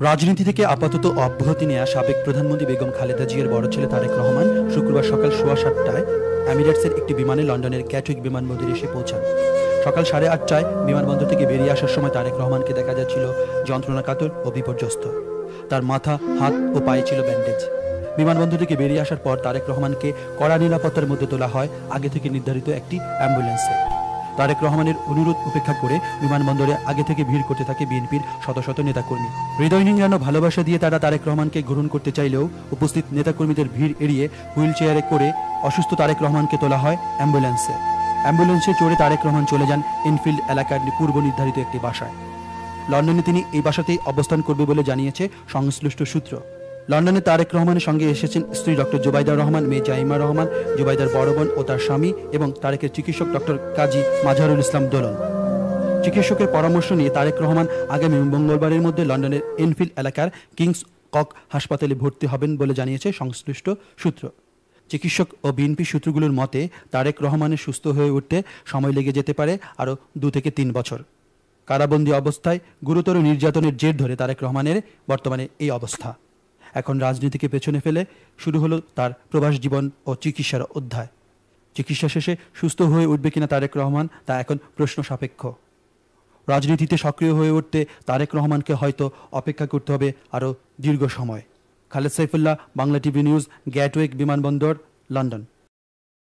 রাজনীতি থেকে আপাতত অব্যাহতি নেয়া সাবেক প্রধানমন্ত্রী বেগম খালেদা জিয়ার বড় ছেলে তারেক রহমান শুক্রবার সকাল 7:15টায় এমিরেটসের একটি বিমানে লন্ডনের গ্যাটউইক বিমানবন্দরে এসে পৌঁছান। সকাল 8:30টায় বিমানবন্দর থেকে বেরিয়ে আসার সময় তারেক রহমানকে দেখা যাচ্ছিল যন্ত্রণাকাতর ও বিপর্যস্ত। তার মাথা, হাত ও পায়ে ছিল ব্যান্ডেজ। বিমানবন্দর থেকে বেরিয়ে আসার পর তারেক রহমানকে কড়া নিরাপত্তার মধ্যে তোলা হয় আগে থেকে নির্ধারিত একটি অ্যাম্বুলেন্সে। তারেক রহমানের অনুরোধ উপেক্ষা করে বিমানবন্দরে আগে থেকে ভিড় করতে থাকে বিএনপির শত শত নেতাকর্মী। হৃদয় নিংড়ানো ভালোবাসা দিয়ে তারা তারেক রহমানকে গ্রহণ করতে চাইলেও উপস্থিত নেতাকর্মীদের ভিড় এড়িয়ে হুইল চেয়ারে করে অসুস্থ তারেক রহমানকে তোলা হয় অ্যাম্বুলেন্সে চড়ে তারেক রহমান চলে যান এনফিল্ড এলাকার পূর্ব নির্ধারিত একটি বাসায়। লন্ডনে তিনি এই বাসাতেই অবস্থান করবে বলে জানিয়েছে সংশ্লিষ্ট সূত্র। লন্ডনে তারেক রহমানের সঙ্গে এসেছেন স্ত্রী ডক্টর জুবাইদা রহমান, মেয়ে জাইমা রহমান, জুবাইদার বড় বোন ও তার স্বামী এবং তারেকের চিকিৎসক ডক্টর কাজী মাজহারুল ইসলাম দোলন। চিকিৎসকের পরামর্শ নিয়ে তারেক রহমান আগামী মঙ্গলবারের মধ্যে লন্ডনের এনফিল্ড এলাকার কিংস কক হাসপাতালে ভর্তি হবেন বলে জানিয়েছে সংশ্লিষ্ট সূত্র। চিকিৎসক ও বিএনপি সূত্রগুলোর মতে তারেক রহমানের সুস্থ হয়ে উঠতে সময় লেগে যেতে পারে আরও 2 থেকে 3 বছর। কারাবন্দী অবস্থায় গুরুতর নির্যাতনের জের ধরে তারেক রহমানের বর্তমানে এই অবস্থা। এখন রাজনীতিকে পেছনে ফেলে শুরু হলো তার প্রবাস জীবন ও চিকিৎসার অধ্যায়। চিকিৎসা শেষে সুস্থ হয়ে উঠবে কিনা তারেক রহমান তা এখন প্রশ্ন সাপেক্ষ। রাজনীতিতে সক্রিয় হয়ে উঠতে তারেক রহমানকে হয়তো অপেক্ষা করতে হবে আরও দীর্ঘ সময়। Khaled Saifullah, Bangla TV news, Gatwick বিমানবন্দর, লন্ডন।